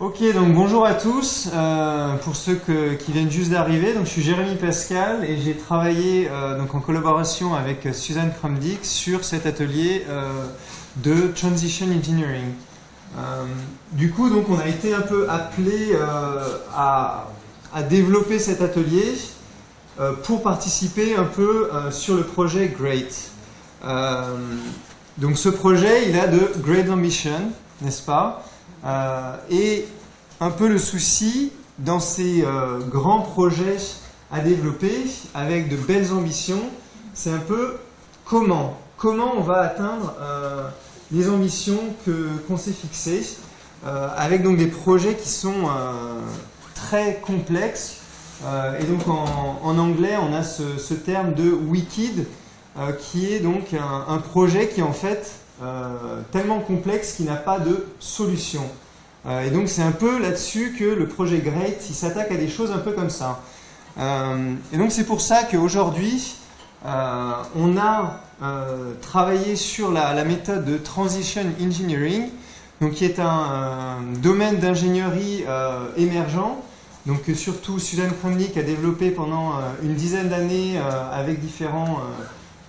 Ok, donc bonjour à tous. Pour ceux qui viennent juste d'arriver, donc je suis Jérémy Pascal et j'ai travaillé donc en collaboration avec Suzanne Krumdick sur cet atelier de Transition Engineering. Du coup, donc on a été un peu appelé à développer cet atelier pour participer un peu sur le projet GREAT. Donc ce projet, il a de great ambition, n'est-ce pas? Et un peu le souci dans ces grands projets à développer avec de belles ambitions, c'est un peu comment on va atteindre les ambitions qu'on s'est fixées avec donc des projets qui sont très complexes. Et donc en anglais on a ce terme de wicked qui est donc un projet qui est en fait tellement complexe qu'il n'a pas de solution. Et donc c'est un peu là-dessus que le projet GREAT il s'attaque à des choses un peu comme ça. Et donc c'est pour ça qu'aujourd'hui on a travaillé sur la méthode de Transition Engineering, donc qui est un domaine d'ingénierie émergent, donc que surtout Suzanne Krumdick a développé pendant une dizaine d'années avec différents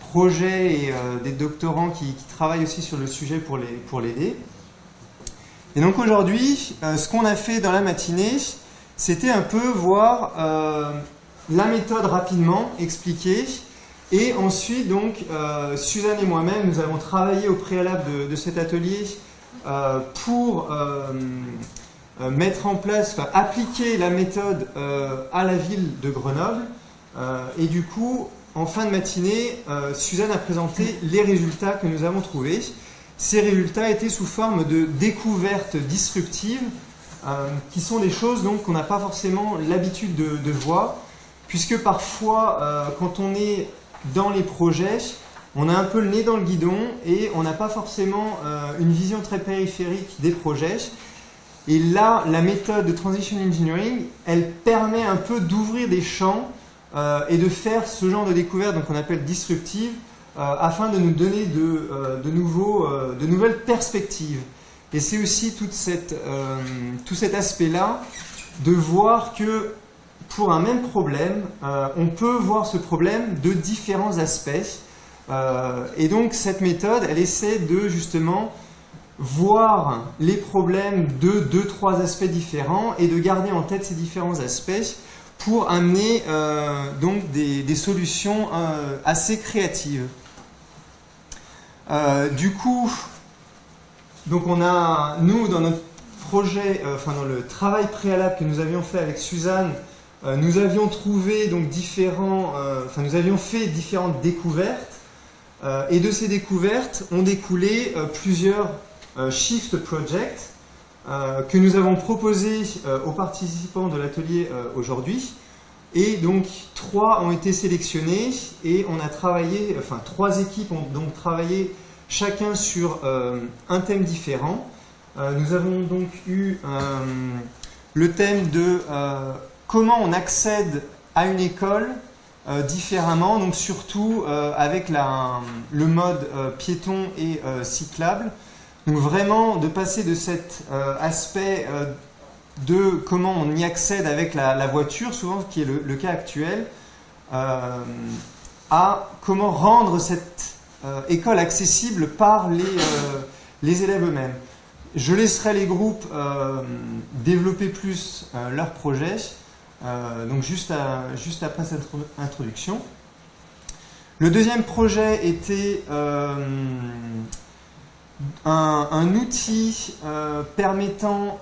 projets et des doctorants qui travaillent aussi sur le sujet pour l'aider. Et donc aujourd'hui, ce qu'on a fait dans la matinée, c'était un peu voir la méthode rapidement expliquée. Et ensuite, donc, Suzanne et moi-même, nous avons travaillé au préalable de cet atelier pour mettre en place, enfin, appliquer la méthode à la ville de Grenoble. Et du coup, en fin de matinée, Suzanne a présenté les résultats que nous avons trouvés. Ces résultats étaient sous forme de découvertes disruptives, qui sont des choses donc qu'on n'a pas forcément l'habitude de voir, puisque parfois, quand on est dans les projets, on a un peu le nez dans le guidon et on n'a pas forcément une vision très périphérique des projets. Et là, la méthode de Transition Engineering, elle permet un peu d'ouvrir des champs et de faire ce genre de découvertes qu'on appelle disruptives, afin de nous donner de nouvelles perspectives. Et c'est aussi tout cet aspect-là de voir que pour un même problème, on peut voir ce problème de différents aspects. Et donc cette méthode, elle essaie de justement voir les problèmes de 2-3 aspects différents et de garder en tête ces différents aspects pour amener donc des solutions assez créatives. Du coup, donc on a, nous, dans notre projet, dans le travail préalable que nous avions fait avec Suzanne, nous avions trouvé donc nous avions fait différentes découvertes, et de ces découvertes ont découlé plusieurs shift projects que nous avons proposés aux participants de l'atelier aujourd'hui. Et donc 3 ont été sélectionnés et on a travaillé, 3 équipes ont donc travaillé chacun sur un thème différent. Nous avons donc eu le thème de comment on accède à une école différemment, donc surtout avec le mode piéton et cyclable. Donc vraiment de passer de cet aspect de comment on y accède avec la voiture, souvent qui est le cas actuel, à comment rendre cette école accessible par les élèves eux-mêmes. Je laisserai les groupes développer plus leur projet, donc juste après cette introduction. Le deuxième projet était un outil permettant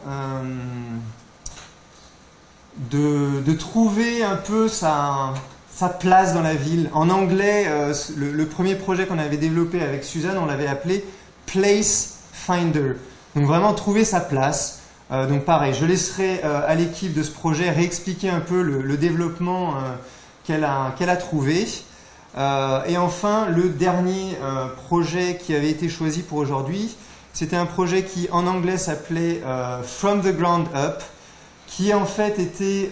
de trouver un peu sa place dans la ville. En anglais, le premier projet qu'on avait développé avec Suzanne, on l'avait appelé Place Finder. Donc vraiment trouver sa place. Donc pareil, je laisserai à l'équipe de ce projet réexpliquer un peu le développement qu'elle a trouvé. Et enfin, le dernier projet qui avait été choisi pour aujourd'hui, c'était un projet qui en anglais s'appelait From the Ground Up, qui en fait était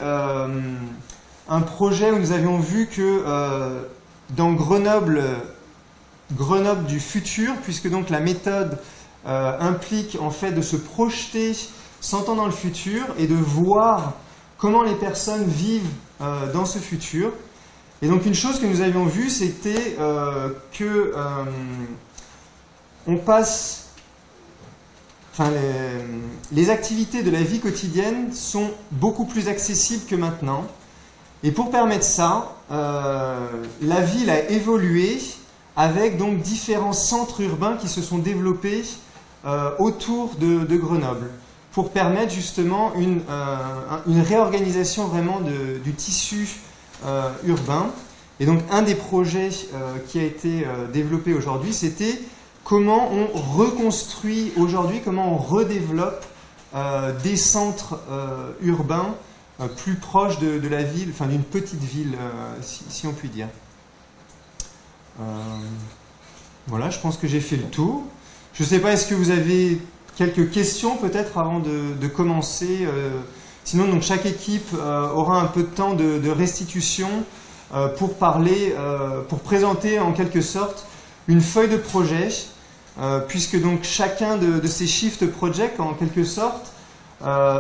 un projet où nous avions vu que dans Grenoble du futur, puisque donc la méthode implique en fait de se projeter 100 ans dans le futur et de voir comment les personnes vivent dans ce futur. Et donc une chose que nous avions vue, c'était que on passe, enfin les activités de la vie quotidienne sont beaucoup plus accessibles que maintenant. Et pour permettre ça, la ville a évolué avec donc différents centres urbains qui se sont développés autour de Grenoble pour permettre justement une réorganisation vraiment du tissu urbain. Et donc un des projets qui a été développé aujourd'hui, c'était comment on reconstruit aujourd'hui, comment on redéveloppe des centres urbains plus proches de la ville, enfin d'une petite ville, si on peut dire. Voilà, je pense que j'ai fait le tour. Je ne sais pas, est-ce que vous avez quelques questions peut-être avant de commencer sinon, donc, chaque équipe aura un peu de temps de restitution pour parler, pour présenter en quelque sorte une feuille de projet, puisque donc chacun de ces shift projects en quelque sorte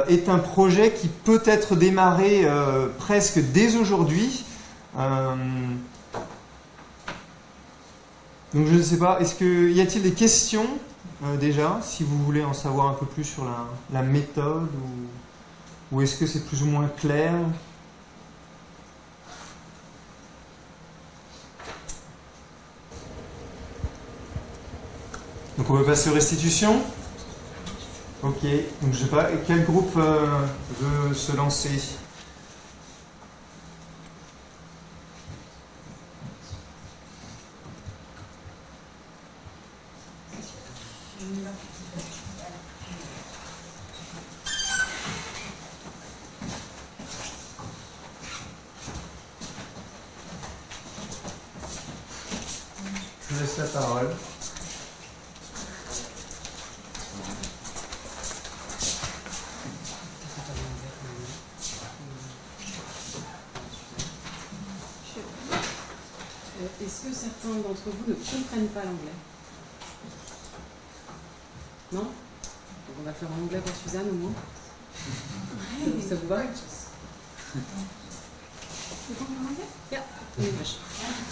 est un projet qui peut être démarré presque dès aujourd'hui. Donc je ne sais pas, y a-t-il des questions déjà, si vous voulez en savoir un peu plus sur la méthode ou est-ce que c'est plus ou moins clair? Donc on peut passer aux restitutions. Ok, donc je sais pas, quel groupe veut se lancer? Je vous laisse la parole. Est-ce que certains d'entre vous ne comprennent pas l'anglais? Non? Donc on va faire en anglais pour Suzanne au moins. Ça vous va? Yeah, English.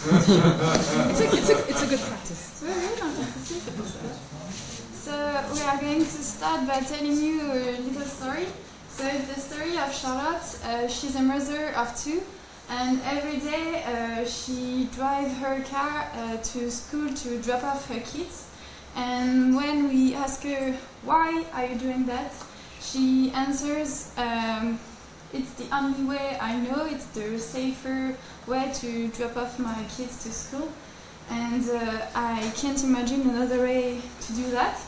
It's a good practice. So we are going to start by telling you a little story. So it's the story of Charlotte. She's a mother of two, and every day she drives her car to school to drop off her kids. And when we ask her, why are you doing that? She answers, it's the only way I know, it's the safer way to drop off my kids to school. And I can't imagine another way to do that.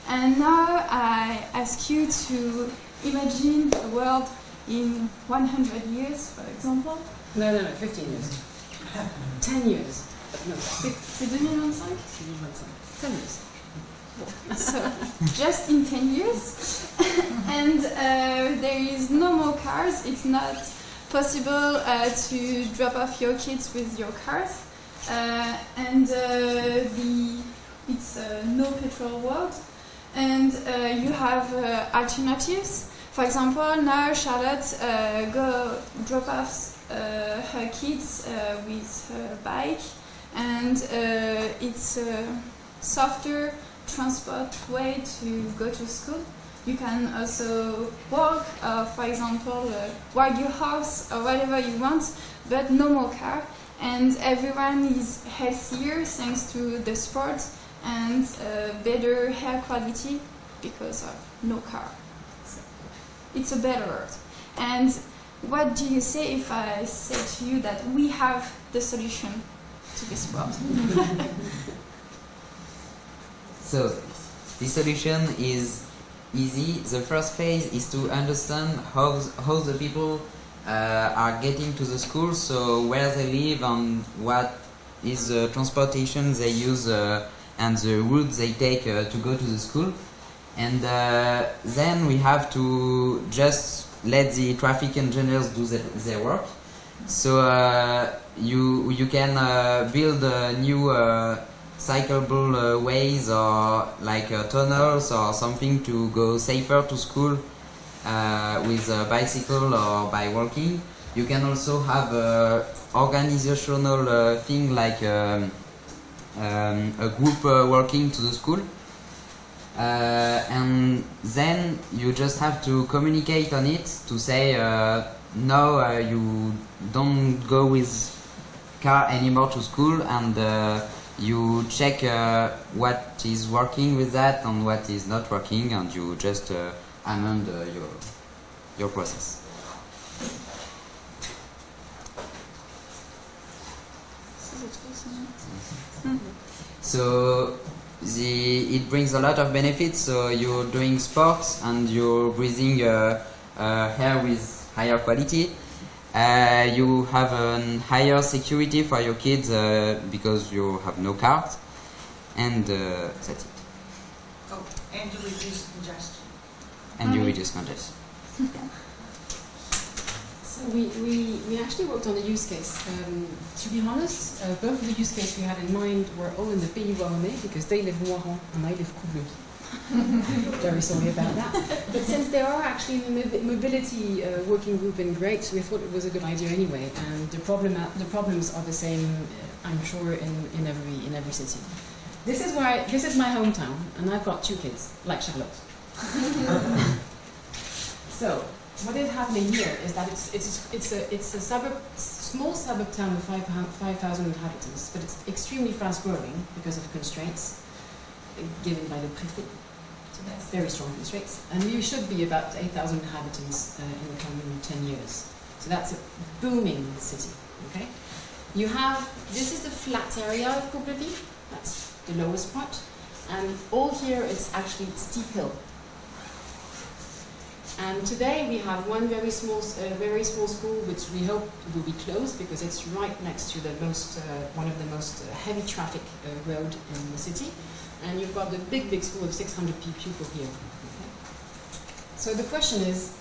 And now I ask you to imagine a world in 100 years, for example. No, 15 years. 10 years. No. C'est 2025? 10 years. So, just in 10 years. And there is no more cars. It's not possible to drop off your kids with your cars. It's a no petrol world. And you have alternatives. For example, now Charlotte go drop off her kids with her bike, and it's a softer transport way to go to school. You can also walk, for example, ride your horse or whatever you want, but no more car. And everyone is healthier thanks to the sport and better air quality because of no car. So it's a better world. And what do you say if I say to you that we have the solution to this world? So, the solution is easy. The first phase is to understand how the people are getting to the school, so where they live and what is the transportation they use and the route they take to go to the school. And then we have to just let the traffic engineers do their work. So you can build new cyclable ways or like tunnels or something to go safer to school with a bicycle or by walking. You can also have a organizational thing like a group working to the school. And then you just have to communicate on it to say no, you don't go with car anymore to school, and you check what is working with that and what is not working, and you just amend your process. So it brings a lot of benefits. So you're doing sports and you're breathing air with higher quality. You have a higher security for your kids because you have no cars, and that's it. Oh, and you reduce congestion. And you reduce congestion. So we actually worked on a use case. To be honest, both of the use cases we had in mind were all in the Pays Rouennais because they live Moiran and I live Couvlevis. Very sorry about that. But since they are actually in the mobility working group in Great, we thought it was a good idea anyway. And the problems are the same, I'm sure, in every city. This is my hometown, and I've got 2 kids, like Charlotte. So what is happening here is that it's a small suburb town with 5,000 inhabitants, but it's extremely fast growing because of constraints given by the préfet. So that's very strong constraints. And we should be about 8,000 inhabitants in the coming 10 years. So that's a booming city. Okay. This is the flat area of Couvlevis. That's the lowest part, and all here it's actually steep hill. And today we have one very small school, which we hope will be closed because it's right next to the one of the most heavy traffic road in the city. And you've got the big school of 600 people here. Okay? So the question is,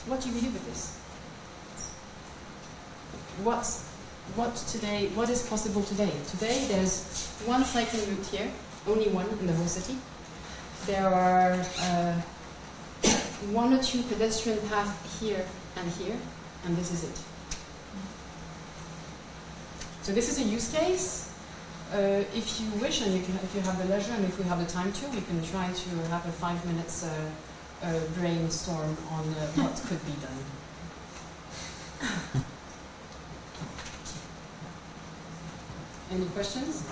what do we do with this? What is possible today? Today there's one cycling route here, only one in the whole city. There are 1 or 2 pedestrian paths here, and this is it. So this is a use case. If you wish, and if you have the leisure, and if we have the time to, we can try to have a 5 minutes brainstorm on what could be done. Any questions?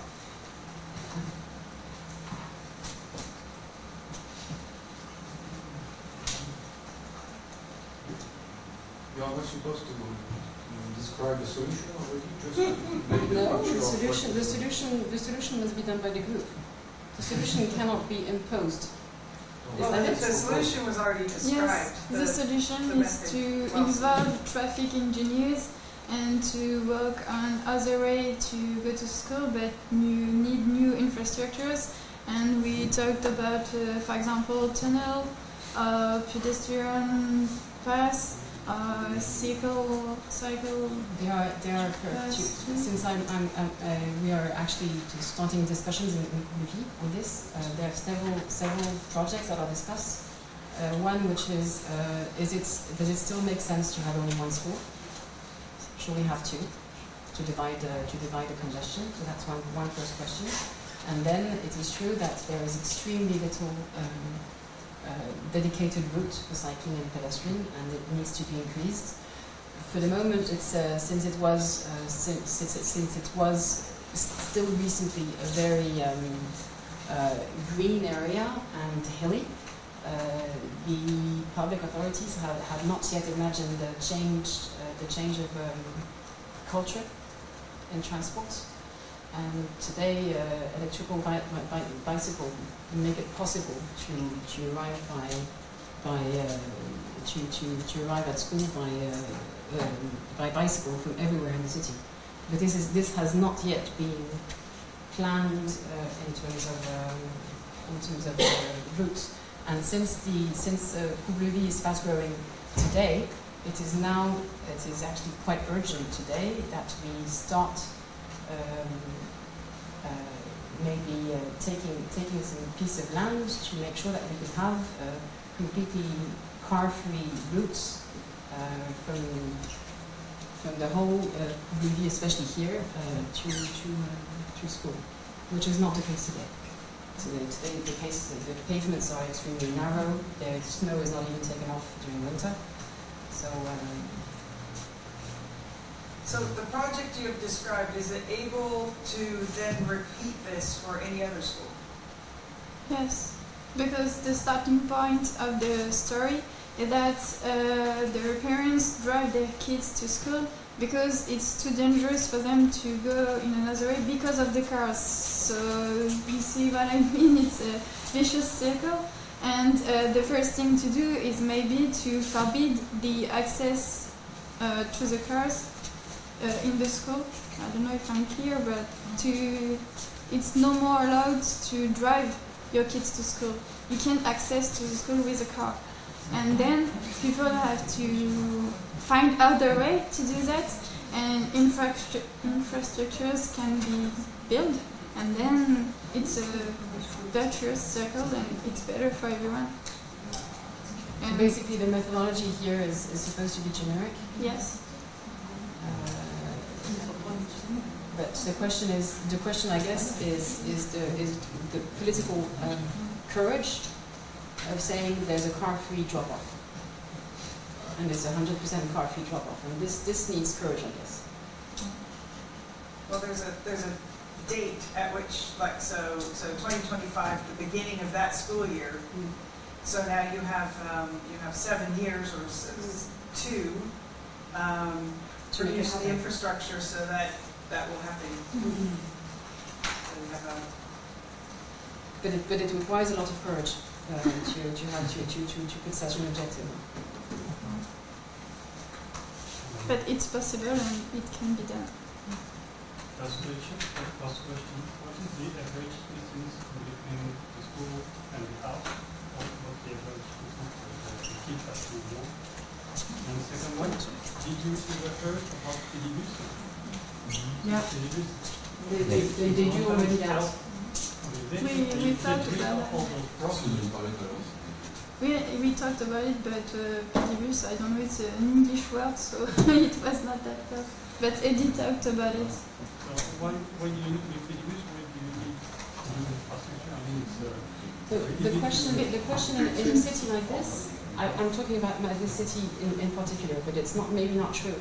You are not supposed to describe the solution already? No, the solution must be done by the group. The solution cannot be imposed. Well, the solution was already described. Yes, the solution is to involve traffic engineers and to work on other way to go to school, but you need new infrastructures. And we talked about, for example, tunnel, pedestrian paths, cycle. They are since we are actually starting discussions in Couvlevis on this. There are several projects that are discussed. One which is does it still make sense to have only one school? Should we have 2 to divide the congestion? So that's one first question. And then it is true that there is extremely little dedicated route for cycling and pedestrian, and it needs to be increased. For the moment, it's since it was still recently a very green area and hilly. The public authorities have not yet imagined the change of culture in transport. And today, electrical bicycle make it possible to arrive to arrive at school by bicycle from everywhere in the city. But this has not yet been planned in terms of routes. And since Couvlevis is fast growing today, it is actually quite urgent today that we start maybe taking some piece of land to make sure that we could have completely car-free routes from the whole Bolivia, especially here, to school, which is not the case today. So today the pavements are extremely narrow. The snow is not even taken off during winter. So the project you have described, is it able to then repeat this for any other school? Yes, because the starting point of the story is that their parents drive their kids to school because it's too dangerous for them to go in another way because of the cars. So you see what I mean? It's a vicious circle. And the first thing to do is maybe to forbid the access to the cars in the school. I don't know if I'm clear, but it's no more allowed to drive your kids to school. You can't access to the school with a car. And then people have to find other way to do that, and infrastructures can be built, and then it's a virtuous circle and it's better for everyone. And basically the methodology here is supposed to be generic. Yes. But the question I guess is the political courage of saying there's a car-free drop-off, and there's 100% car-free drop-off, and this needs courage, I guess. Well, there's a date at which, like, so 2025, the beginning of that school year. Mm. So now you have 7 years or 2 to use the infrastructure so that will happen. Mm-hmm. So we have But it requires a lot of courage to put such an objective. But it's possible and it can be done. First question. What is the average distance between the school and the house? What's the average distance the kids have to walk? And the second one, did you ever heard about Pedibus? Yeah. They do already that. We thought about it. We talked about it, but Pedibus, I don't know, it's an English word, so it was not that tough. But Eddie talked about it. So why do you need Pedibus? Why do you need infrastructure? I mean, The question in a city like this, I'm talking about this city in particular, but it's maybe not true.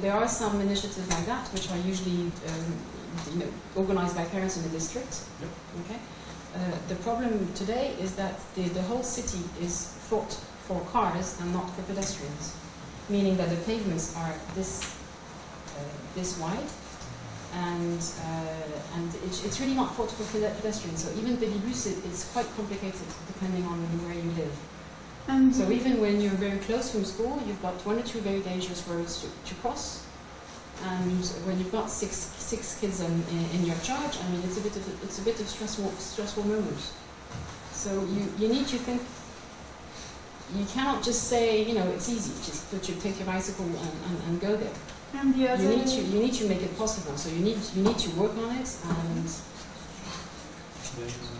There are some initiatives like that which are usually organized by parents in the district. Yep. Okay. The problem today is that the whole city is thought for cars and not for pedestrians, meaning that the pavements are this wide, and it's really not thought for pedestrians. So even Pedibus, it's quite complicated depending on where you live. And So even when you're very close from school, you've got 1 or 2 very dangerous roads to cross. And when you've got six kids in your charge, I mean, it's a bit of stressful moment. So you need to think. You cannot just say, it's easy. Just take your bicycle and go there. and the other You need to make it possible. So you need to work on it,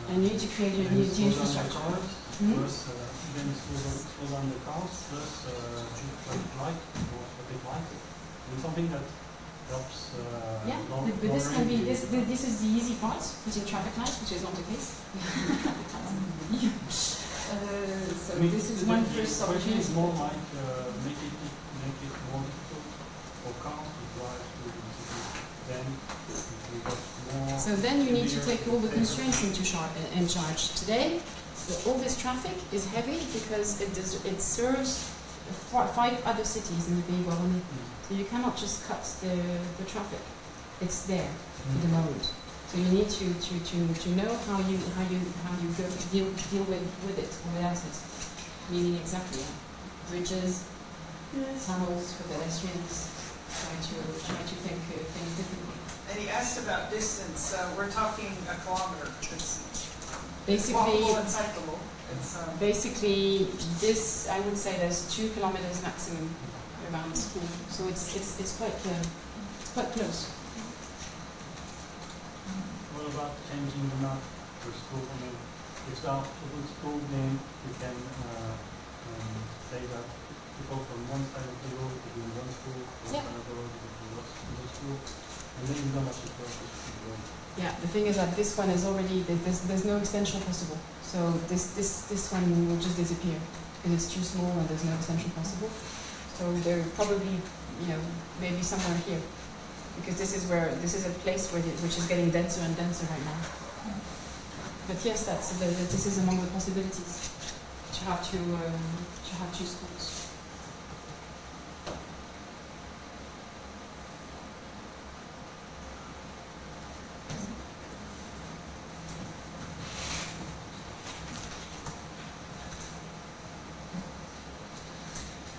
and you need to create your infrastructure. Plus, then slow down the cars, plus traffic light, or traffic light. And something that helps. Yeah, but this can be this is the easy part, putting traffic lights, which is not the case. So this is one first opportunity. It's opportunity. more like make it more difficult for cars to drive to the city. Then we got more. So then you need to take all the constraints in charge. Today, all this traffic is heavy because it serves 5 other cities in the Pays Guaranais. So you cannot just cut the traffic. It's there for the moment. So you need to know how you go deal with it or without it. Meaning exactly bridges, yes. tunnels for pedestrians. Try to think things differently. And he asked about distance. We're talking a kilometer. It's Basically, walkable and cyclable. Basically, this I would say there's 2 kilometers maximum around school, so it's quite close. Well, about changing the map for school? I mean, if the school name, you can say that people from one side of the road to do one school, from one side of the road to do another school, and then you don't have to cross the road. Yeah, the thing is that this one is already, there's no extension possible. So this one will just disappear because it's too small and there's no extension possible. So they're probably, maybe somewhere here. Because this is a place which is getting denser and denser right now. But yes, this is among the possibilities. To have two schools.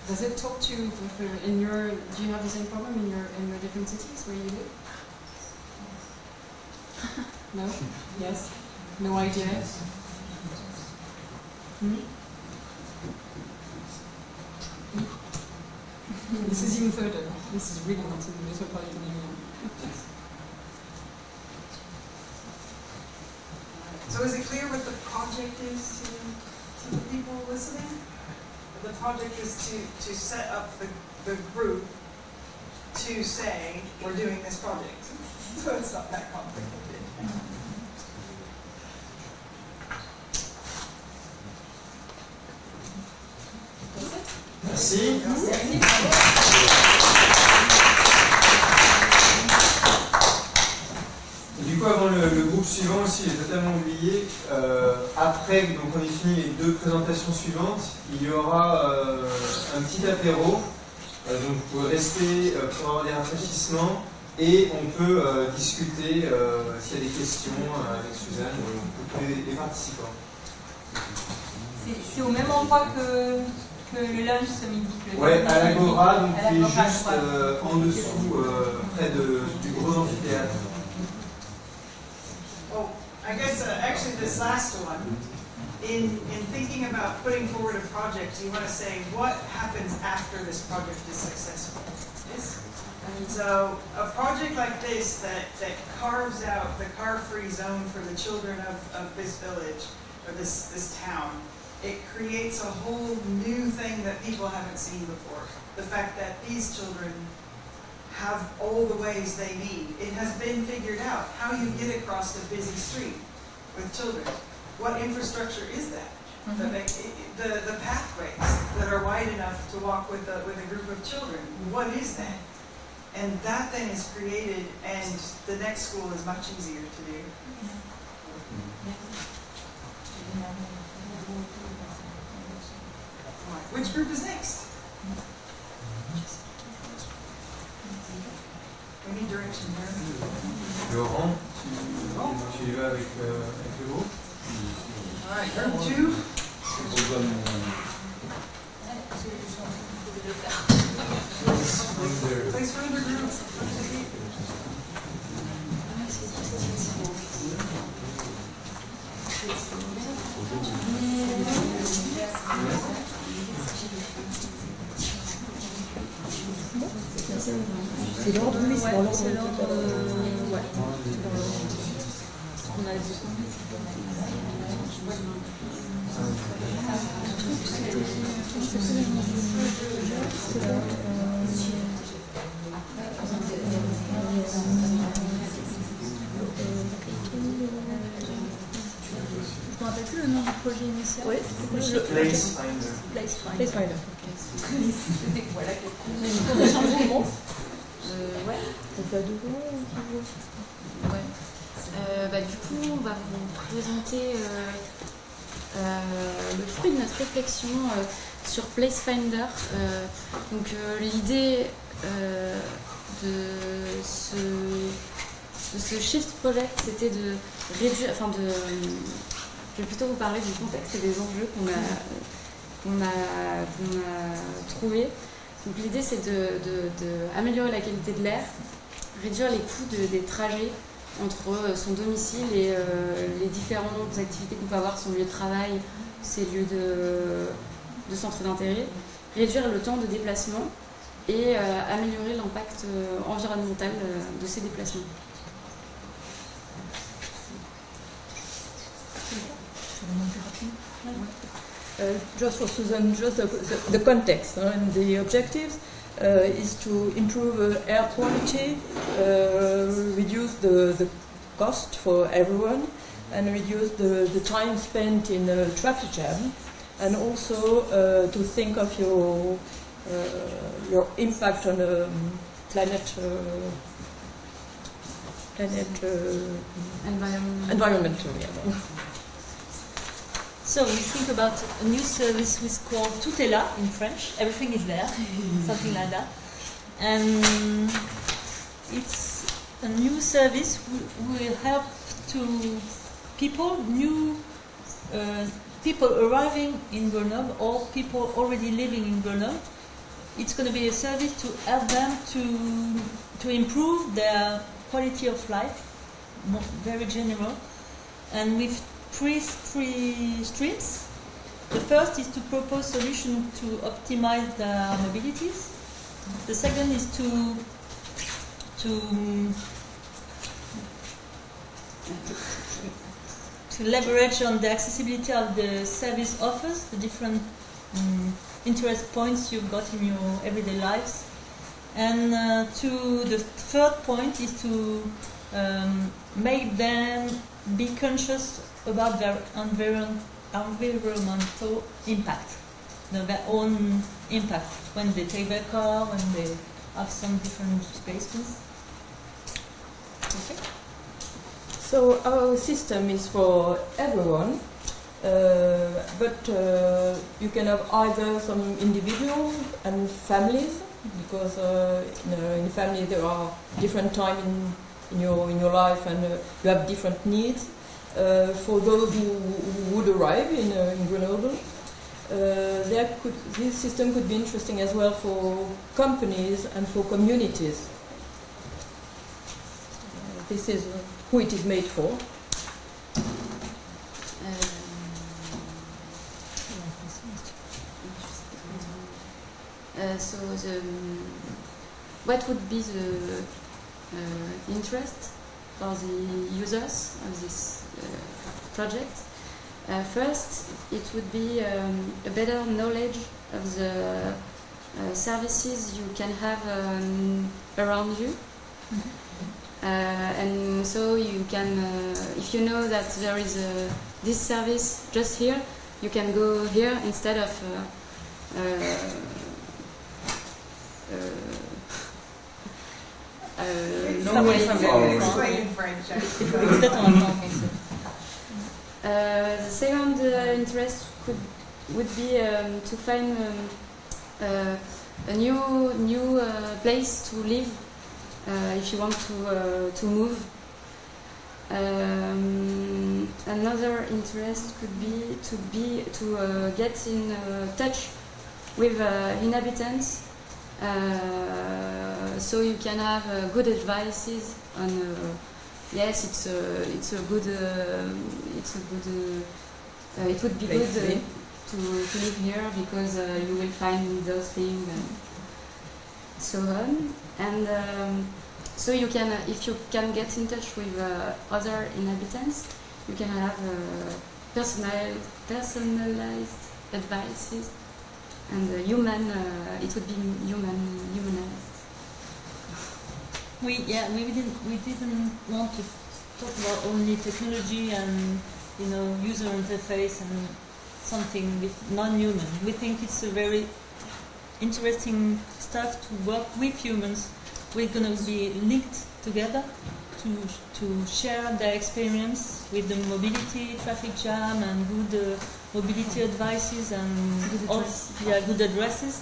Does it talk to you in your? Do you have the same problem in your different cities where you live? No. Yes. No idea. This is even further. This is really not in the metropolitan area. So is it clear what the project is to the people listening? The project is to set up the group to say, we're doing this project. So it's not that complicated. Merci. Du coup, avant le groupe suivant aussi, il est totalement oublié. Après, donc on ait fini les deux présentations suivantes, il y aura un petit apéro. Donc vous pouvez rester pour avoir des rafraîchissements et on peut discuter s'il y a des questions avec Suzanne ou les participants. C'est au même endroit que le lunch ce midi. Ouais, à l'Agora, donc qui est juste en dessous, près du gros amphithéâtre. Oh, I guess actually this last one, in thinking about putting forward a project, you want to say what happens after this project is successful. Yes? And so a project like this that carves out the car-free zone for the children of this village or this town, it creates a whole new thing that people haven't seen before. The fact that these children have all the ways they need. It has been figured out how you get across a busy street with children. What infrastructure is that? The pathways that are wide enough to walk with a group of children. What is that? And that then is created, and the next school is much easier to do. Which group is next? We need direction here. Laurent, tu y vas avec le groupe? All right, group 2. Place for another group. C'est l'ordre, oui, c'est dans l'ordre. Ouais. On a les Je me rappelle plus le nom du projet initial. Oui, Placefinder. Placefinder. C'était quoi la question? On a changé de nom. Ouais. Ça fait à 2 ans. Ouais. Du coup, on va vous présenter le fruit de notre réflexion sur Placefinder. L'idée de ce Shift Project, c'était de réduire, je vais plutôt vous parler du contexte et des enjeux qu'on a trouvés. Donc l'idée, c'est d'améliorer la qualité de l'air, réduire les coûts des trajets entre son domicile et les différentes activités qu'on peut avoir, son lieu de travail, ses lieux de centre d'intérêt, réduire le temps de déplacement et améliorer l'impact environnemental de ces déplacements. Just for Susan, just the context and the objectives is to improve air quality, reduce the cost for everyone, and reduce the time spent in traffic jam, and also to think of your impact on the planet. Environmental. Yeah. So we think about a new service which is called Tout est là in French. Everything is there, something like that. And it's a new service who will help to people, people arriving in Grenoble or people already living in Grenoble. It's going to be a service to help them to improve their quality of life, very general, and with three streams. The first is to propose solutions to optimize their mobilities. The second is to leverage on the accessibility of the service offers, the different interest points you've got in your everyday lives. And the third point is to make them be conscious about their environmental impact, their own impact when they take their car, when they have some different spaces. Okay. So our system is for everyone, but you can have either some individuals and families, because in family there are different times in your life, and you have different needs. For those who would arrive in Grenoble, this system could be interesting as well for companies and for communities. This is who it is made for. So what would be the interest for the users of this project? First, it would be a better knowledge of the services you can have around you. And so you can, if you know that there is this service just here, you can go here instead of the second interest would be to find a new place to live if you want to move. Another interest could be to get in touch with inhabitants, so you can have good advices on. Yes, it would be good to live here because you will find those things and so on. And so you can, if you can get in touch with other inhabitants, you can have personalized advices, and it would be humanized. We didn't want to talk about only technology and user interface and something with non-human. We think it's a very interesting stuff to work with humans. We're going to be linked together to share their experience with the mobility, traffic jam, and good mobility advices and good addresses.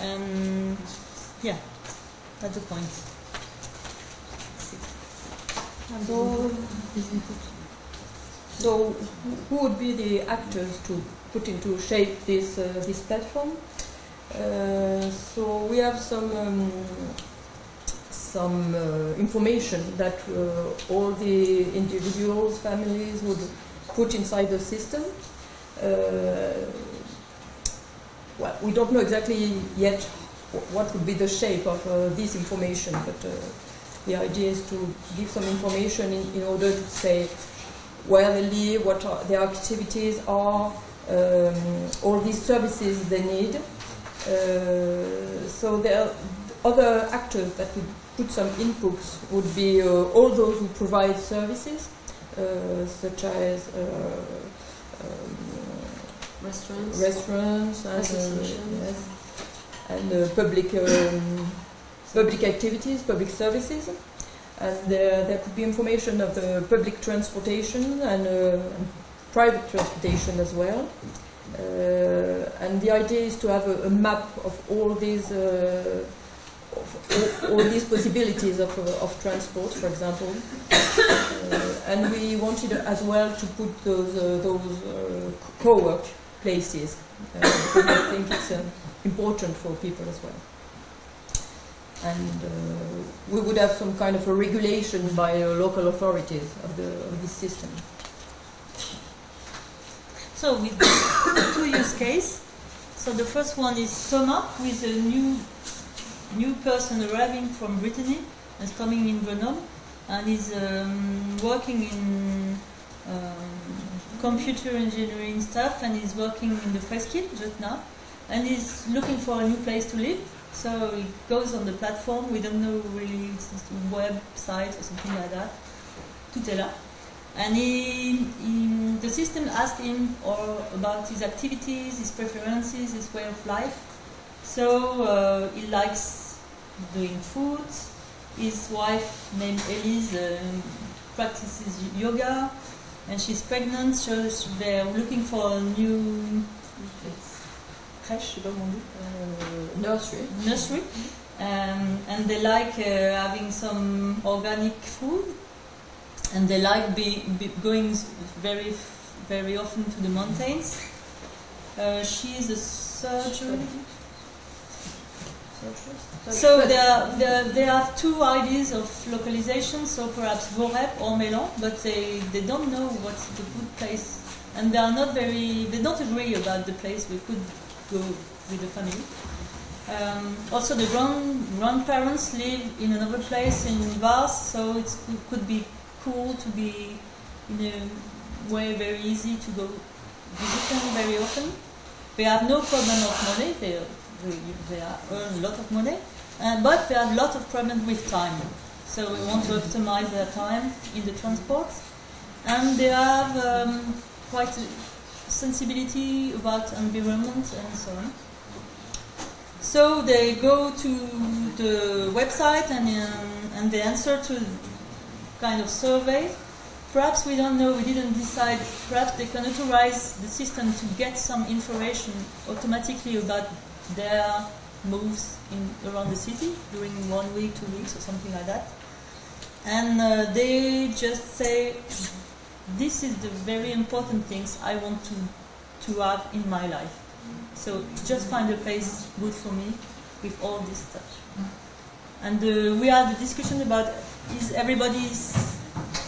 And yeah, that's the point. So who would be the actors to put into shape this platform? So we have some information that all the individuals, families would put inside the system. Well, we don't know exactly yet what would be the shape of this information, but the idea is to give some information in order to say where they live, what their activities are, all these services they need. So there are other actors that would put some inputs would be all those who provide services, such as restaurants and, yes, and public activities, public services. And there could be information of the public transportation and private transportation as well. And the idea is to have a map of all these possibilities of transport, for example. And we wanted as well to put those co-work places, because I think it's important for people as well. And we would have some kind of a regulation by local authorities of this system. So with the two use cases, so the first one is Thomas, who is a new person arriving from Brittany and coming in Grenoble, and is working in computer engineering stuff, and is working in the Presqu'île just now, and is looking for a new place to live. So he goes on the platform, we don't know really, it's a website or something like that, Tutela. And the system asked him about his activities, his preferences, his way of life. So he likes doing food. His wife, named Elise, practices yoga, and she's pregnant, so they're looking for a new nursery. And they like having some organic food. And they like going very, very often to the mountains. She is a surgeon. So they have two ideas of localization. So perhaps Vorep or Mélan, but they don't know what's the good place, and they don't agree about the place we could go with the family. Also, the grandparents live in another place in Vars, so it could be cool to be in a way very easy to go visit them very often. They have no problem of money, they earn a lot of money, but they have a lot of problem with time. So we want to optimize their time in the transport. And they have quite a sensibility about environment and so on. So they go to the website and they answer to kind of survey. Perhaps we don't know, we didn't decide, perhaps they can authorize the system to get some information automatically about their moves around the city during 1 week, 2 weeks or something like that. And they just say, this is the very important things I want to have in my life. So just find a place good for me with all this stuff. And we had the discussion about, is everybody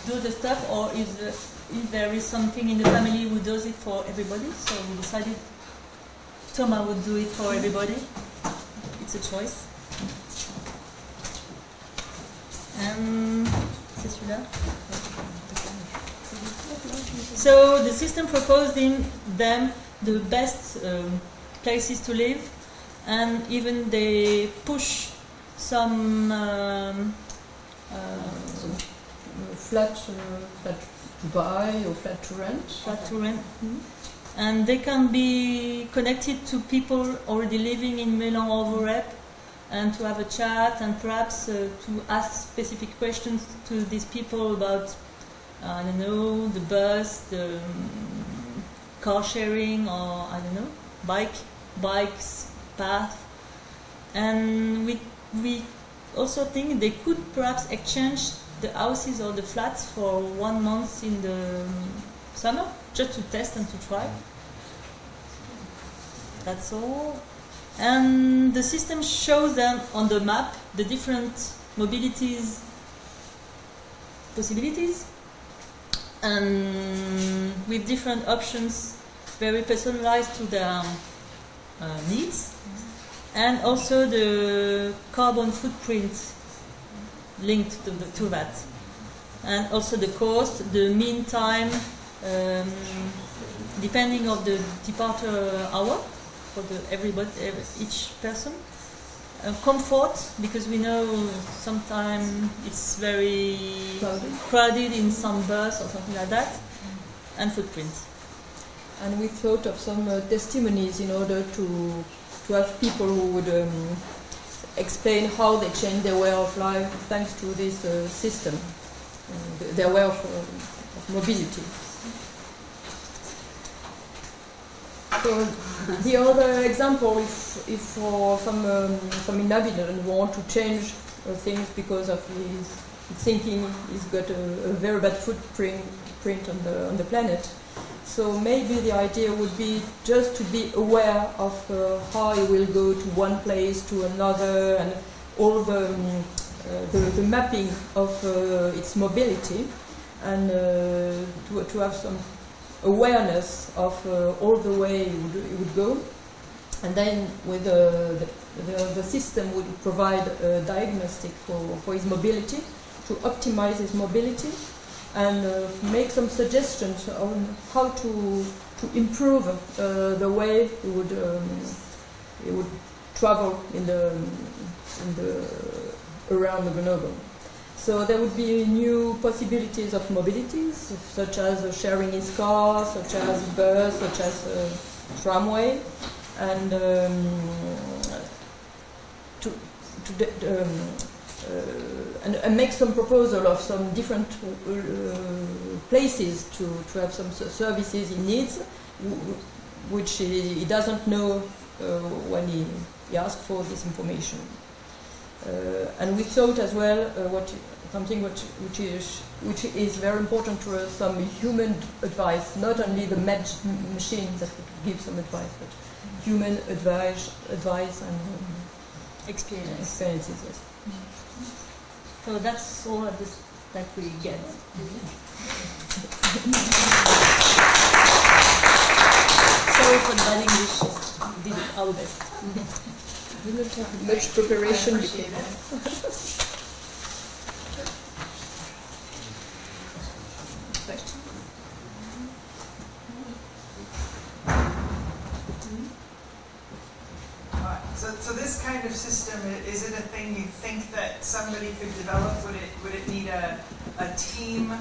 do the stuff, or if there is something in the family who does it for everybody. So we decided Thomas would do it for everybody. It's a choice. C'est celui-là. So the system proposed them the best places to live, and even they push some flat to buy or flat to rent. Flat to rent. Mm-hmm. And they can be connected to people already living in Mélan or Vorep, and to have a chat, and perhaps to ask specific questions to these people about, I don't know, the bus, the car sharing, or I don't know, bikes, path. And we also think they could perhaps exchange the houses or the flats for 1 month in the summer, just to test and to try. That's all. And the system shows them on the map the different mobilities possibilities, and with different options, very personalized to their needs, and also the carbon footprint linked to that. and also the cost, the mean time, depending of the departure hour for each person. Comfort, because we know sometimes it's very crowded in some bus or something like that, and footprint. And we thought of some testimonies in order to have people who would explain how they change their way of life thanks to this system, their way of mobility. So the other example, if for some inhabitant want to change things because of his thinking, he's got a very bad footprint on the planet. So maybe the idea would be just to be aware of how he will go to one place to another, and all the mapping of its mobility, and to have some awareness of all the way it would go, and then with the system would provide a diagnostic for his mobility, to optimize his mobility, and make some suggestions on how to improve the way he would travel around the globe. So there would be new possibilities of mobilities, such as sharing his car, such as bus, such as tramway, and and make some proposal of some different places to have some services he needs, which he doesn't know when he asks for this information. And we thought as well something which is very important to us, some human advice, not only the machine that would give some advice, but human advice and experiences. Yes. So that's all of this that we get. Sorry for the bad English. Did our best. We don't have much preparation. So this kind of system, is it a thing you think that somebody could develop? Would it need a team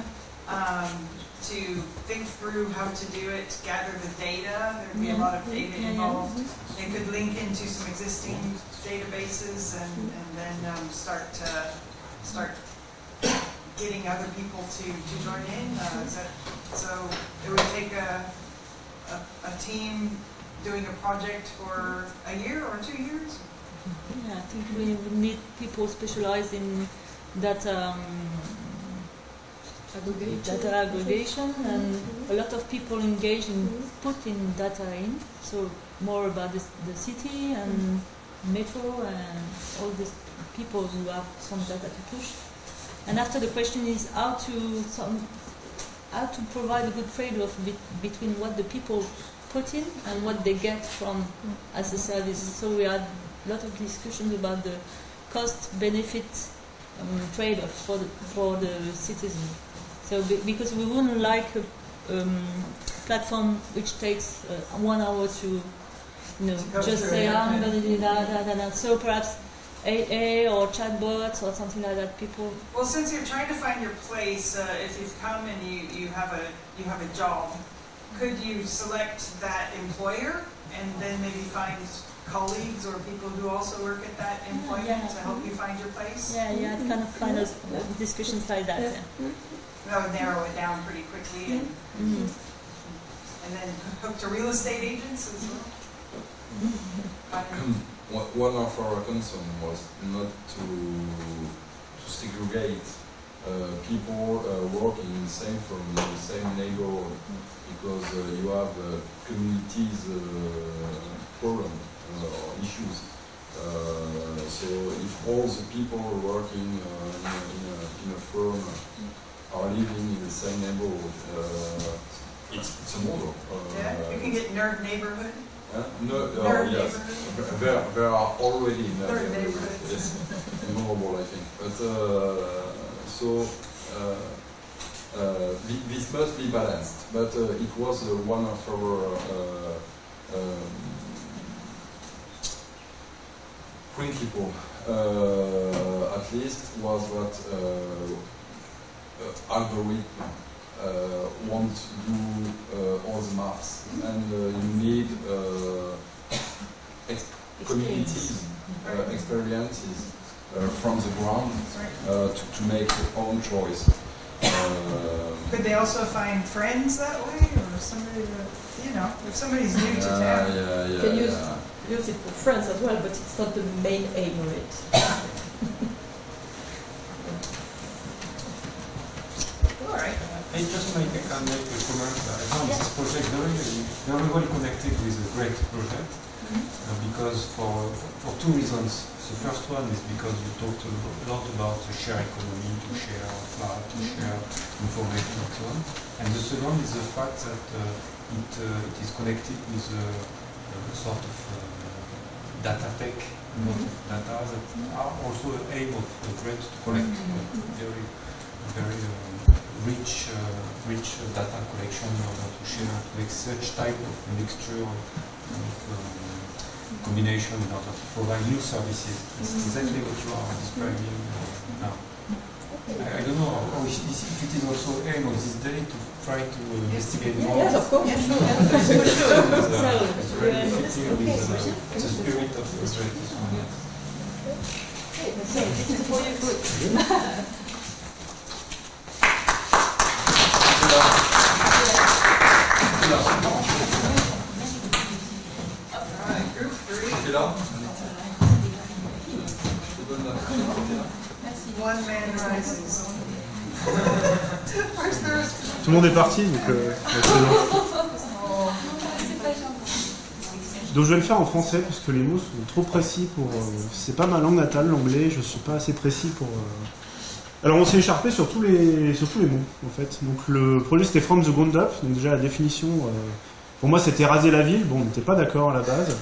to think through how to do it, gather the data? There would be a lot of data involved. It could link into some existing databases and then start getting other people to join in. So it would take a team doing a project for a year or 2 years? Yeah, I think we would need people specialized in data aggregation, and a lot of people engaged in putting data in. So more about the city and metro and all these people who have some data to push. And after the question is how to provide a good trade-off between what the people put in and what they get from as a service. So we had a lot of discussions about the cost-benefit trade-off for the citizen. So because we wouldn't like a platform which takes 1 hour to just say I'm going to do that. So perhaps AA or chatbots or something like that. People. Well, since you're trying to find your place, if you've come and you have a job, could you select that employer and then maybe find colleagues or people who also work at that employment to help you find your place? Yeah, kind of discussions like that. Yeah. That would narrow it down pretty quickly, and then hook to real estate agents as well. One of our concerns was not to segregate people working in the same firm, in the same neighborhood, because you have communities problem or issues. So if all the people working in a firm are living in the same neighborhood, it's a model. Yeah, you can get nerd neighborhood. Yes, there are already nerd neighborhoods. Yes, innumerable, I think. But This must be balanced, but it was one of our principle, at least, was what algorithm want to do all the maths, and you need communities, experiences from the ground to make your own choice. Could they also find friends that way, or somebody that, you know, if somebody's new to town? You can use it for friends as well, but it's not the main aim of it. All right. I just can make a comment. I found this project very well connected with a great project, because for two reasons. The first one is because you talked a lot about the share economy, to share flat, to share information and so on. And the second is the fact that it is connected with a sort of data tech, a lot of data that are also the aim of the grant to collect very rich data collection in order to share, to make such type of mixture of combination in order to provide new services. It's exactly what you are describing now. I don't know if it is also aim of this day to try to investigate more. Yes, of course. It's really fitting with the spirit of the greatest one. So, this is for your good. One man rises. Tout le monde est parti, donc donc je vais le faire en français parce que les mots sont trop précis pour. C'est pas ma langue natale, l'anglais. Je suis pas assez précis pour. Alors on s'est écharpé sur tous les mots en fait. Donc le projet c'était From the Ground Up. Donc déjà la définition. Pour moi c'était raser la ville. Bon, on n'était pas d'accord à la base.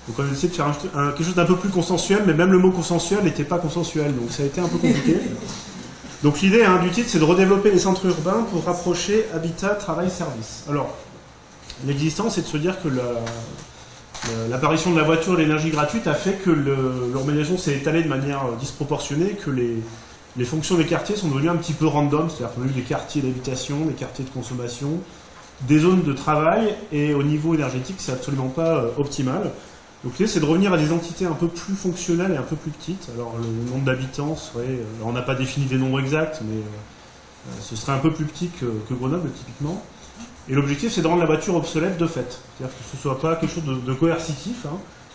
Donc on a essayé de faire quelque chose d'un peu plus consensuel, mais même le mot consensuel n'était pas consensuel, donc ça a été un peu compliqué. Donc l'idée du titre, c'est de redévelopper les centres urbains pour rapprocher habitat, travail, service. Alors, l'existant, c'est de se dire que l'apparition de la voiture et de l'énergie gratuite a fait que l'urbanisation s'est étalée de manière disproportionnée, que les fonctions des quartiers sont devenues un petit peu random, c'est-à-dire qu'on a eu des quartiers d'habitation, des quartiers de consommation, des zones de travail, et au niveau énergétique, c'est absolument pas optimal. Donc l'idée c'est de revenir à des entités un peu plus fonctionnelles et un peu plus petites. Alors le nombre d'habitants serait, alors on n'a pas défini des nombres exacts, mais ce serait un peu plus petit que Grenoble typiquement. Et l'objectif c'est de rendre la voiture obsolète de fait. C'est-à-dire que ce ne soit pas quelque chose de coercitif,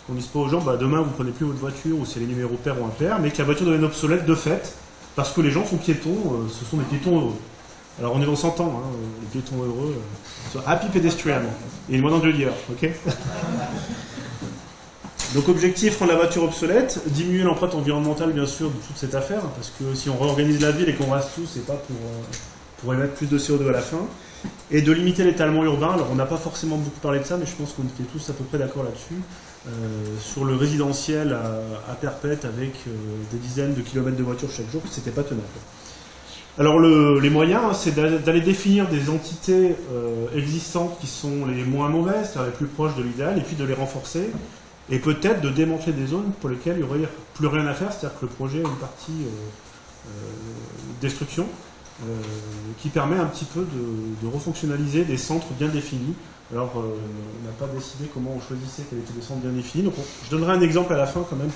qu'on dise pas aux gens demain vous ne prenez plus votre voiture ou c'est les numéros pairs ou impairs, mais que la voiture devienne obsolète de fait, parce que les gens sont piétons, ce sont des piétons heureux. Alors on est dans 100 ans, les piétons heureux, happy pedestrian, et une monnaie de dire, ok. Donc objectif, rendre la voiture obsolète, diminuer l'empreinte environnementale bien sûr de toute cette affaire, parce que si on réorganise la ville et qu'on reste tous, c'est pas pour émettre plus de CO2 à la fin, et de limiter l'étalement urbain. Alors on n'a pas forcément beaucoup parlé de ça, mais je pense qu'on était tous à peu près d'accord là-dessus, sur le résidentiel à perpète avec des dizaines de kilomètres de voitures chaque jour, c'était pas tenable. Alors les moyens, c'est d'aller définir des entités existantes qui sont les moins mauvaises, c'est-à-dire les plus proches de l'idéal, et puis de les renforcer, et peut-être de démanteler des zones pour lesquelles il n'y aurait plus rien à faire, c'est-à-dire que le projet a une partie destruction, qui permet un petit peu de refonctionnaliser des centres bien définis. Alors, on n'a pas décidé comment on choisissait quels étaient les centres bien définis, donc je donnerai un exemple à la fin quand même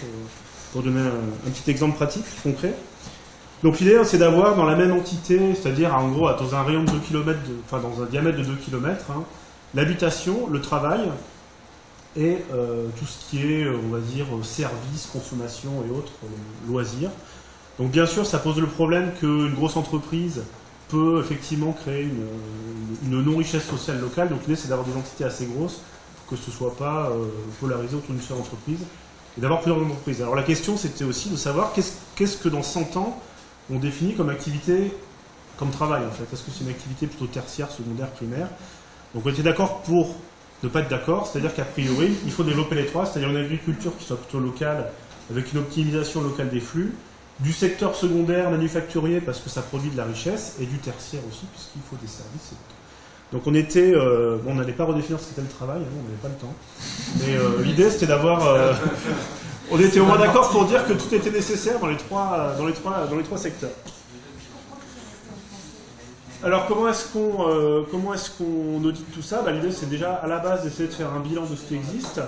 pour donner un petit exemple pratique, concret. Donc l'idée c'est d'avoir dans la même entité, c'est-à-dire en gros dans un rayon de 2 km, dans un diamètre de 2 km, l'habitation, le travail, et tout ce qui est, on va dire, services, consommation et autres, loisirs. Donc bien sûr, ça pose le problème qu'une grosse entreprise peut effectivement créer une non-richesse sociale locale. Donc l'idée, c'est d'avoir des entités assez grosses pour que ce ne soit pas polarisé autour d'une seule entreprise, et d'avoir plusieurs entreprises. Alors la question, c'était aussi de savoir qu'est-ce que dans 100 ans, on définit comme activité, comme travail en fait. Est-ce que c'est une activité plutôt tertiaire, secondaire, primaire? Donc on était d'accord pour ne pas être d'accord, c'est-à-dire qu'a priori, il faut développer les trois, c'est-à-dire une agriculture qui soit plutôt locale, avec une optimisation locale des flux, du secteur secondaire manufacturier parce que ça produit de la richesse, et du tertiaire aussi, puisqu'il faut des services. Donc on était, bon, on n'allait pas redéfinir ce qu'était le travail, hein, on n'avait pas le temps. Mais l'idée c'était d'avoir, on était au moins d'accord pour dire que tout était nécessaire dans les trois secteurs. Alors comment est-ce qu'on audite tout ça? L'idée c'est déjà à la base d'essayer de faire un bilan de ce qui existe,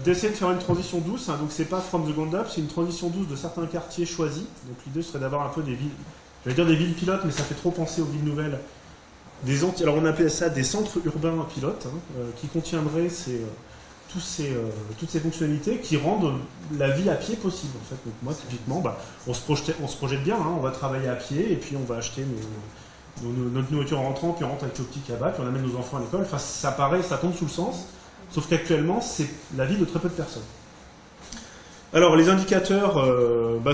d'essayer de faire une transition douce, hein, donc c'est pas from the ground up, c'est une transition douce de certains quartiers choisis. Donc l'idée serait d'avoir un peu des villes, j'allais dire des villes pilotes, mais ça fait trop penser aux villes nouvelles. Alors on appelait ça des centres urbains pilotes, hein, qui contiendraient toutes ces fonctionnalités qui rendent la vie à pied possible. En fait. Donc moi typiquement, on se projette bien, hein, on va travailler à pied et puis on va acheter notre nourriture en rentrant, puis on rentre avec le petit cabas, puis on amène nos enfants à l'école. Enfin ça tombe sous le sens, sauf qu'actuellement c'est la vie de très peu de personnes. Alors les indicateurs,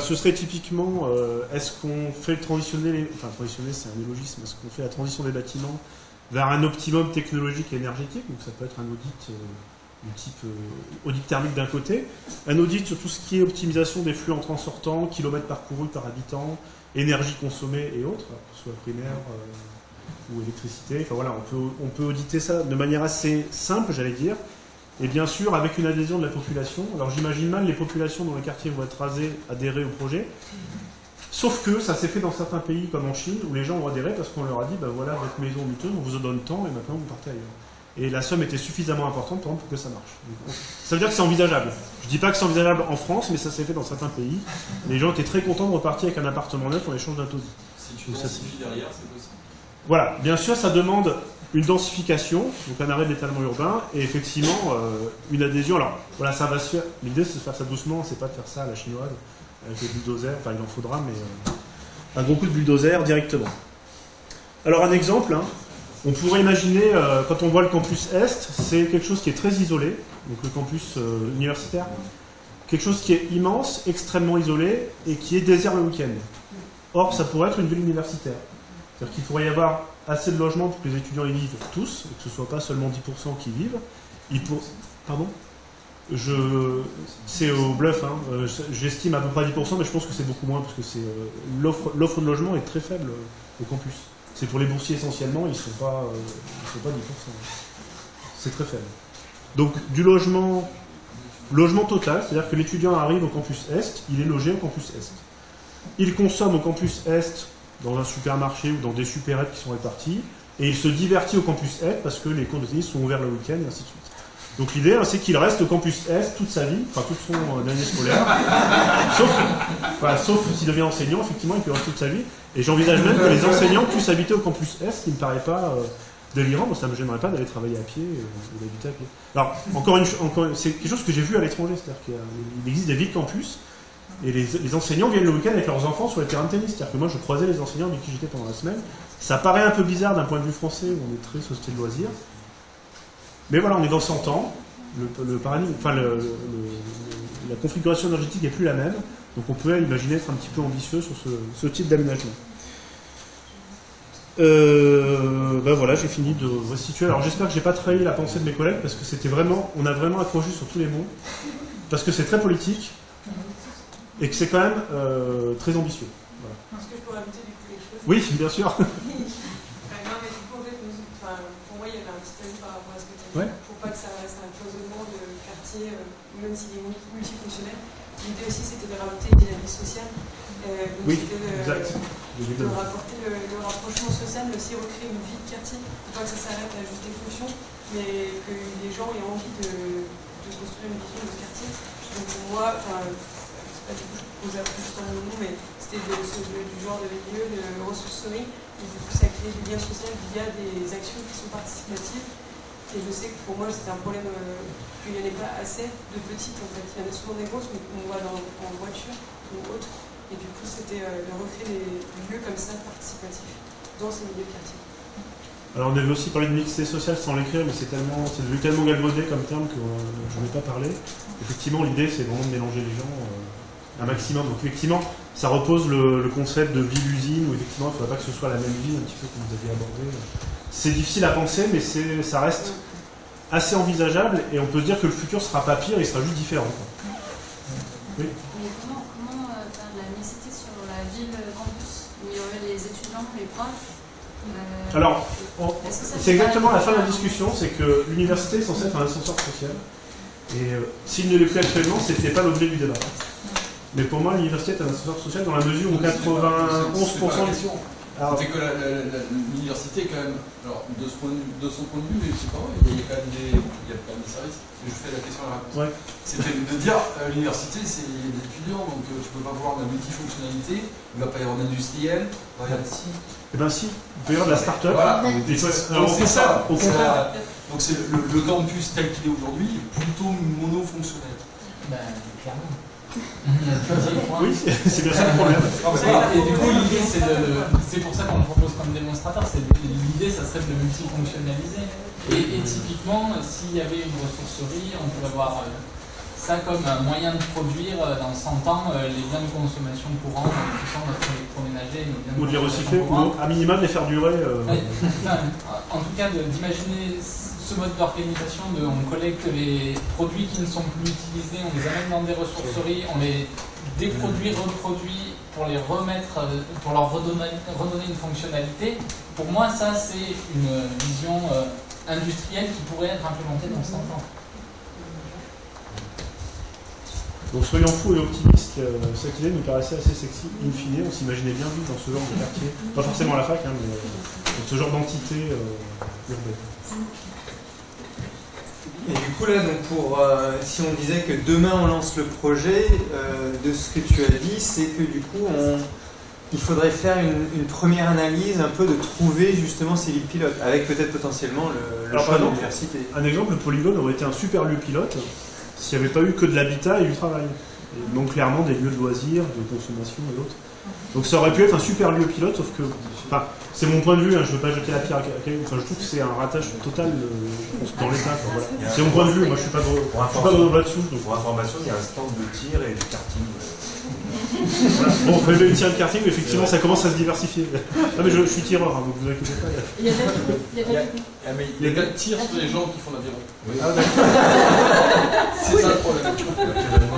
ce serait typiquement, est-ce qu'on fait transitionner, transitionner c'est un néologisme, est-ce qu'on fait la transition des bâtiments vers un optimum technologique et énergétique, donc ça peut être un audit du type audit thermique d'un côté, un audit sur tout ce qui est optimisation des flux entrants-sortants, kilomètres parcourus par habitant, énergie consommée et autres, que ce soit primaire ou électricité, enfin voilà, on peut auditer ça de manière assez simple, j'allais dire. Et bien sûr, avec une adhésion de la population. Alors j'imagine mal les populations dont les quartiers vont être rasés adhérer au projet. Sauf que ça s'est fait dans certains pays comme en Chine, où les gens ont adhéré parce qu'on leur a dit, voilà, votre maison muteuse, on vous en donne tant et maintenant vous partez ailleurs. Et la somme était suffisamment importante pour que ça marche. Donc, ça veut dire que c'est envisageable. Je ne dis pas que c'est envisageable en France, mais ça s'est fait dans certains pays. Les gens étaient très contents de repartir avec un appartement neuf en échange d'un taudis. Si tu densifies derrière, c'est possible. Voilà, bien sûr, ça demande une densification, donc un arrêt de l'étalement urbain, et effectivement une adhésion. Alors voilà, ça va se faire. L'idée c'est de faire ça doucement, c'est pas de faire ça à la chinoise, avec les bulldozers, enfin il en faudra, mais un gros coup de bulldozer directement. Alors un exemple, hein, on pourrait imaginer, quand on voit le campus Est, c'est quelque chose qui est très isolé, donc le campus universitaire, quelque chose qui est immense, extrêmement isolé, et qui est désert le week-end. Or, ça pourrait être une ville universitaire. C'est-à-dire qu'il pourrait y avoir assez de logements pour que les étudiants y vivent tous, et que ce ne soit pas seulement 10% qui vivent. Pardon ? C'est au bluff, hein. J'estime à peu près 10%, mais je pense que c'est beaucoup moins, parce que l'offre de logement est très faible au campus. C'est pour les boursiers essentiellement, ils ne sont pas 10%. C'est très faible. Donc du logement total, c'est-à-dire que l'étudiant arrive au campus Est, il est logé au campus Est. Il consomme au campus Est dans un supermarché ou dans des supérettes qui sont répartis, et il se divertit au campus Est parce que les cours de tennis sont ouverts le week-end, et ainsi de suite. Donc l'idée, hein, c'est qu'il reste au campus Est toute sa vie, enfin toute son année scolaire, sauf s'il devient enseignant, effectivement, il peut rester toute sa vie, et j'envisage même que les enseignants puissent habiter au campus Est, ce qui ne me paraît pas délirant, moi ça ne me gênerait pas d'aller travailler à pied ou d'habiter à pied. Alors, c'est quelque chose que j'ai vu à l'étranger, c'est-à-dire qu'il existe des villes campus, et les enseignants viennent le week-end avec leurs enfants sur les terrains de tennis. C'est-à-dire que moi, je croisais les enseignants avec qui j'étais pendant la semaine. Ça paraît un peu bizarre d'un point de vue français, où on est très société de loisirs. Mais voilà, on est dans 100 ans. Le paradigme, la configuration énergétique n'est plus la même. Donc on peut imaginer être un petit peu ambitieux sur ce type d'aménagement. Voilà, j'ai fini de restituer. Alors j'espère que j'ai pas trahi la pensée de mes collègues, parce que on a vraiment accroché sur tous les mots. Parce que c'est très politique. Et que c'est quand même très ambitieux. Voilà. Est-ce que je pourrais ajouter du coup quelque chose? Oui, bien sûr. Non, mais du coup, en fait, pour moi, il y avait un petit avis par rapport à ce que tu as dit. Ouais. Pour pas que ça reste un cloisonnement de quartier, même s'il est multifonctionnel. L'idée aussi, c'était de rajouter une dynamique sociale. Donc oui, exact. De rapporter le rapprochement social, mais aussi recréer une vie de quartier. Pour pas que ça s'arrête à juste des fonctions, mais que les gens aient envie de construire une vision de ce quartier. Donc pour moi, du coup, je posais un peu juste un nom, mais c'était du genre de milieu de ressourcerie, et du coup, ça crée du lien social via des actions qui sont participatives. Et je sais que pour moi, c'était un problème qu'il n'y en ait pas assez de petites, en fait. Il y en a souvent des grosses, mais qu'on voit en voiture ou autre. Et du coup, c'était de recréer des lieux comme ça, participatifs, dans ces milieux de quartier. Alors, on avait aussi parlé de mixité sociale sans l'écrire, mais c'est devenu tellement galvaudé comme terme que je n'en ai pas parlé. Effectivement, l'idée, c'est vraiment de mélanger les gens un maximum. Donc effectivement, ça repose le concept de ville-usine, où effectivement, il ne faudrait pas que ce soit la même ville, un petit peu comme vous aviez abordé. C'est difficile à penser, mais ça reste assez envisageable, et on peut se dire que le futur ne sera pas pire, il sera juste différent. Oui. Mais comment prof. Alors, Est-ce que ça c'est fait exactement pas la fin de la discussion, c'est que l'université est censée être un ascenseur social. Et s'il ne l'est plus actuellement, c'était pas l'objet du débat. Mais pour moi, l'université est un ascenseur social dans la mesure où 91% question. Alors, C'est que l'université, quand même, alors, de son point de vue, c'est pas vrai, il y a quand même des services. Je fais la question à la réponse. Ouais. C'était de dire, l'université, c'est des étudiants, donc tu peux pas avoir de la multifonctionnalité, il va pas y avoir d'industriel, il va y avoir si. Eh ben si, il peut y avoir de la start-up. Voilà. Alors, C'est ça. au contraire. Donc c'est le campus tel qu'il est aujourd'hui, plutôt monofonctionnel. Ben, clairement. Oui, c'est bien ça le problème. Et du coup, l'idée, c'est pour ça qu'on le propose comme démonstrateur, l'idée, ça serait de le multifonctionnaliser. Et typiquement, s'il y avait une ressourcerie, on pourrait voir ça comme un moyen de produire dans 100 ans les biens de consommation courante, qui sont notre électroménager, nos biens Ou de les recycler, courante. ou à minima de les faire durer. En tout cas, d'imaginer ce mode d'organisation de on collecte les produits qui ne sont plus utilisés, on les amène dans des ressourceries, on les déproduit, reproduit pour les remettre, pour leur redonner une fonctionnalité. Pour moi, ça, c'est une vision industrielle qui pourrait être implémentée dans 100 ans. Donc soyons fous et optimistes, cette idée nous paraissait assez sexy. In fine, on s'imaginait bien vivre dans ce genre de quartier. Pas forcément à la fac, hein, mais dans ce genre d'entité urbaine. Et du coup là, donc si on disait que demain on lance le projet, de ce que tu as dit, c'est que du coup il faudrait faire une première analyse, un peu de trouver justement ces villes pilotes, avec peut-être potentiellement le choix de l'université. Un exemple, le polygone aurait été un super lieu pilote s'il n'y avait pas eu que de l'habitat et du travail. Et donc clairement des lieux de loisirs, de consommation et autres. Donc ça aurait pu être un super lieu pilote, sauf que, enfin, c'est mon point de vue, hein, je ne veux pas jeter la pierre à quelqu'un, enfin, je trouve que c'est un ratage total dans l'état. Voilà. C'est mon point de vue, moi je suis pas de là-dessous. Pour information, il y a un stand de tir et du karting. Voilà. Bon, on fait le tir de karting, mais effectivement ça commence à se diversifier. Non mais je suis tireur, hein, donc vous inquiétez pas. Il y a gars de tir sur les gens qui font l'aviron. Oui. Ah, d'accord. C'est ça le problème.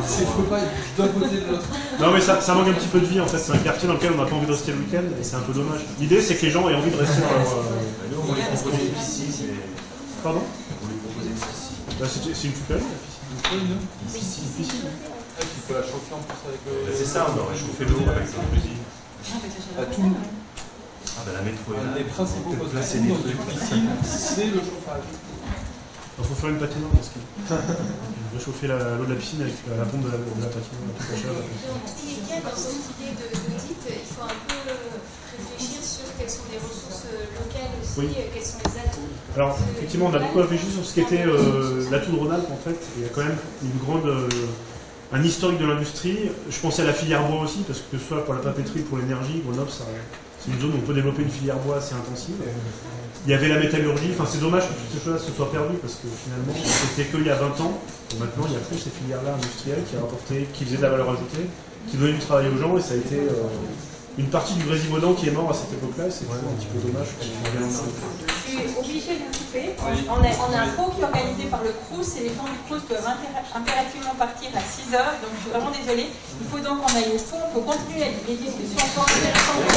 C'est qu'il ne faut pas être d'un côté de l'autre. Non mais ça manque un petit peu de vie en fait, c'est un quartier dans lequel on n'a pas envie de rester le week-end et c'est un peu dommage. L'idée c'est que les gens aient envie de rester dans leur... Nous on voulait proposer une piscine. Pardon? On voulait proposer une piscine. C'est une super piscine. Une piscine. Tu peux la chauffer en plus avec le... C'est ça, on aurait chauffé l'eau avec la cuisine. À tout. Ah bah la métro. Les principaux postes de piscine, c'est le chauffage. Il faut faire une patinoire parce que réchauffer l'eau de la piscine avec la pompe de la patinoire, tout à chaleur. Dans cette idée d'audit, il faut un peu réfléchir sur quelles sont les ressources locales aussi, Oui. Quels sont les atouts. Alors effectivement, on a beaucoup réfléchi sur ce qu'était l'atout de Rhône-Alpes en fait. Il y a quand même un historique de l'industrie. Je pensais à la filière bois aussi, parce que ce soit pour la papeterie, pour l'énergie, Grenoble, c'est une zone où on peut développer une filière bois assez intensive. Il y avait la métallurgie, enfin c'est dommage que toutes ces choses-là se soient perdues, parce que finalement, c'était qu'il y a 20 ans, et maintenant il n'y a plus ces filières-là industrielles qui faisaient de la valeur ajoutée, qui donnaient du travail aux gens, et ça a été une partie du Grésivaudan qui est mort à cette époque-là, et c'est un petit peu dommage. Je suis obligée de vous couper. On a un pot qui est organisé par le Crous et les gens du Crous doivent impérativement partir à 6h, donc je suis vraiment désolée. Il faut donc qu'on aille au fond, il faut continuer les discussions encore intéressantes.